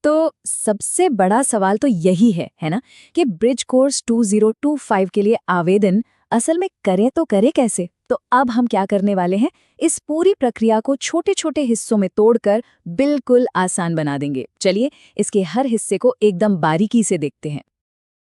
तो सबसे बड़ा सवाल तो यही है ना, कि ब्रिज कोर्स 2025 के लिए आवेदन असल में करें तो करें कैसे। तो अब हम क्या करने वाले हैं, इस पूरी प्रक्रिया को छोटे छोटे हिस्सों में तोड़कर बिल्कुल आसान बना देंगे। चलिए इसके हर हिस्से को एकदम बारीकी से देखते हैं।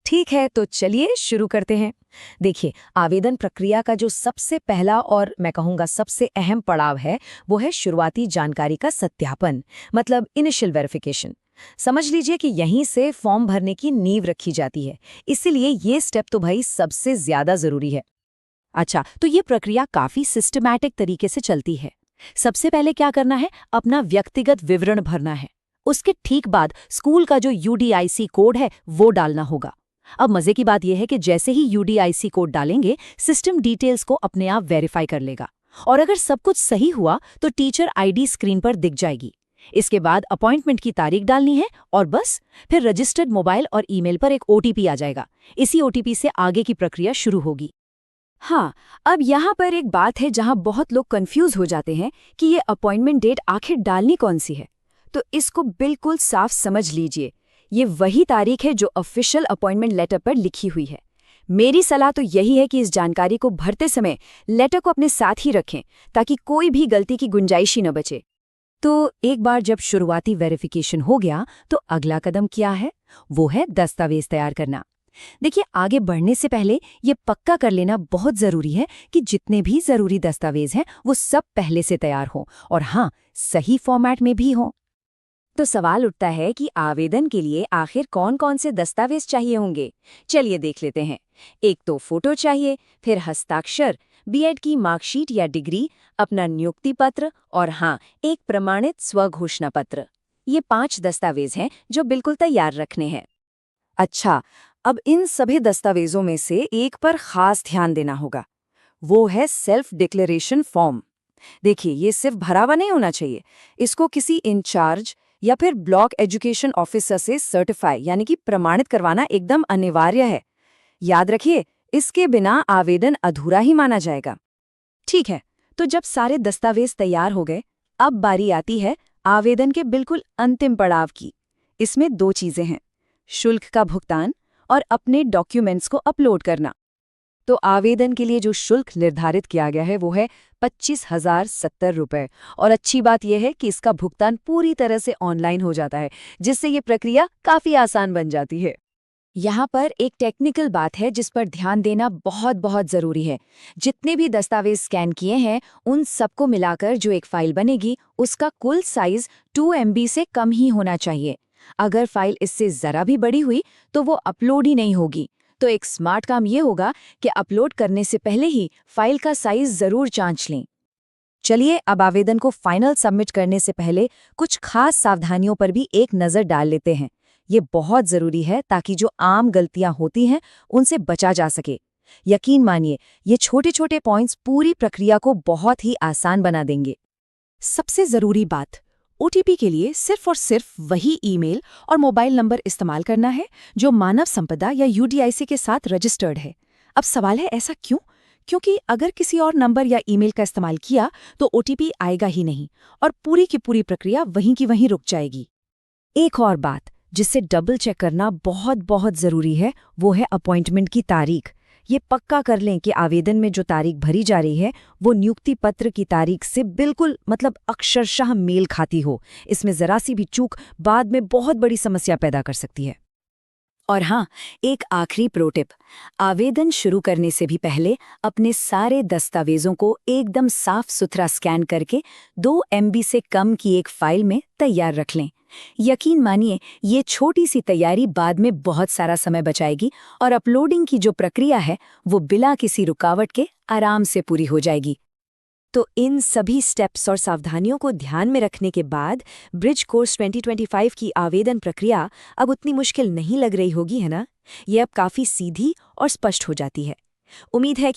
ठीक है, तो चलिए शुरू करते हैं। देखिए, आवेदन प्रक्रिया का जो सबसे पहला और मैं कहूँगा सबसे अहम पड़ाव है, वो है शुरुआती जानकारी का सत्यापन, मतलब इनिशियल वेरिफिकेशन। समझ लीजिए कि यहीं से फॉर्म भरने की नींव रखी जाती है, इसीलिए ये स्टेप तो भाई सबसे ज्यादा जरूरी है। अच्छा, तो ये प्रक्रिया काफी सिस्टमैटिक तरीके से चलती है। सबसे पहले क्या करना है, अपना व्यक्तिगत विवरण भरना है। उसके ठीक बाद स्कूल का जो यूडीआईसी कोड है वो डालना होगा। अब मजे की बात यह है कि जैसे ही यूडीआईसी कोड डालेंगे, सिस्टम डिटेल्स को अपने आप वेरीफाई कर लेगा, और अगर सब कुछ सही हुआ तो टीचर आईडी स्क्रीन पर दिख जाएगी। इसके बाद अपॉइंटमेंट की तारीख डालनी है और बस फिर रजिस्टर्ड मोबाइल और ईमेल पर एक ओटीपी आ जाएगा। इसी ओटीपी से आगे की प्रक्रिया शुरू होगी। हाँ, अब यहाँ पर एक बात है जहाँ बहुत लोग कंफ्यूज हो जाते हैं कि ये अपॉइंटमेंट डेट आखिर डालनी कौन सी है। तो इसको बिल्कुल साफ समझ लीजिए, ये वही तारीख है जो ऑफिशियल अपॉइंटमेंट लेटर पर लिखी हुई है। मेरी सलाह तो यही है कि इस जानकारी को भरते समय लेटर को अपने साथ ही रखें, ताकि कोई भी गलती की गुंजाइश ही न बचे। तो एक बार जब शुरुआती वेरिफिकेशन हो गया, तो अगला कदम क्या है? वो है दस्तावेज तैयार करना। देखिए, आगे बढ़ने से पहले ये पक्का कर लेना बहुत जरूरी है कि जितने भी जरूरी दस्तावेज हैं वो सब पहले से तैयार हों, और हाँ, सही फॉर्मेट में भी हों। तो सवाल उठता है कि आवेदन के लिए आखिर कौन कौन से दस्तावेज चाहिए होंगे। चलिए देख लेते हैं। एक तो फोटो चाहिए, फिर हस्ताक्षर, बीएड की मार्कशीट या डिग्री, अपना नियुक्ति पत्र और हाँ, एक प्रमाणित स्वघोषणा पत्र। ये 5 दस्तावेज हैं जो बिल्कुल तैयार रखने हैं। अच्छा, अब इन सभी दस्तावेजों में से एक पर खास ध्यान देना होगा। वो है सेल्फ डिक्लेरेशन फॉर्म। देखिए, ये सिर्फ भरा हुआ नहीं होना चाहिए। इसको किसी इंचार्ज या फिर ब्लॉक एजुकेशन ऑफिसर से सर्टिफाई यानी कि प्रमाणित करवाना एकदम अनिवार्य है। याद रखिए, इसके बिना आवेदन अधूरा ही माना जाएगा। ठीक है, तो जब सारे दस्तावेज तैयार हो गए, अब बारी आती है आवेदन के बिल्कुल अंतिम पड़ाव की। इसमें 2 चीजें हैं, शुल्क का भुगतान और अपने डॉक्यूमेंट्स को अपलोड करना। तो आवेदन के लिए जो शुल्क निर्धारित किया गया है वो है 25,070 रुपये। और अच्छी बात यह है कि इसका भुगतान पूरी तरह से ऑनलाइन हो जाता है, जिससे ये प्रक्रिया काफ़ी आसान बन जाती है। यहाँ पर एक टेक्निकल बात है जिस पर ध्यान देना बहुत बहुत ज़रूरी है। जितने भी दस्तावेज स्कैन किए हैं, उन सबको मिलाकर जो एक फ़ाइल बनेगी, उसका कुल साइज़ 2 MB से कम ही होना चाहिए। अगर फाइल इससे ज़रा भी बड़ी हुई तो वो अपलोड ही नहीं होगी। तो एक स्मार्ट काम ये होगा कि अपलोड करने से पहले ही फाइल का साइज़ ज़रूर जांच लें। चलिए, अब आवेदन को फाइनल सबमिट करने से पहले कुछ खास सावधानियों पर भी एक नज़र डाल लेते हैं। ये बहुत ज़रूरी है ताकि जो आम गलतियां होती हैं उनसे बचा जा सके। यकीन मानिए, ये छोटे छोटे पॉइंट्स पूरी प्रक्रिया को बहुत ही आसान बना देंगे। सबसे ज़रूरी बात, ओटीपी के लिए सिर्फ और सिर्फ वही ईमेल और मोबाइल नंबर इस्तेमाल करना है जो मानव संपदा या यूडीआईसी के साथ रजिस्टर्ड है। अब सवाल है, ऐसा क्यों? क्योंकि अगर किसी और नंबर या ईमेल का इस्तेमाल किया तो ओटीपी आएगा ही नहीं, और पूरी की पूरी प्रक्रिया वहीं की वहीं रुक जाएगी। एक और बात जिससे डबल चेक करना बहुत बहुत ज़रूरी है, वो है अपॉइंटमेंट की तारीख। ये पक्का कर लें कि आवेदन में जो तारीख भरी जा रही है वो नियुक्ति पत्र की तारीख से बिल्कुल, मतलब अक्षरशः मेल खाती हो। इसमें ज़रा सी भी चूक बाद में बहुत बड़ी समस्या पैदा कर सकती है। और हाँ, एक आखिरी प्रो टिप, आवेदन शुरू करने से भी पहले अपने सारे दस्तावेजों को एकदम साफ सुथरा स्कैन करके 2 MB से कम की एक फाइल में तैयार रख लें। यकीन मानिए, ये छोटी सी तैयारी बाद में बहुत सारा समय बचाएगी और अपलोडिंग की जो प्रक्रिया है वो बिना किसी रुकावट के आराम से पूरी हो जाएगी। तो इन सभी स्टेप्स और सावधानियों को ध्यान में रखने के बाद ब्रिज कोर्स 2025 की आवेदन प्रक्रिया अब उतनी मुश्किल नहीं लग रही होगी, है ना? ये अब काफ़ी सीधी और स्पष्ट हो जाती है। उम्मीद है कि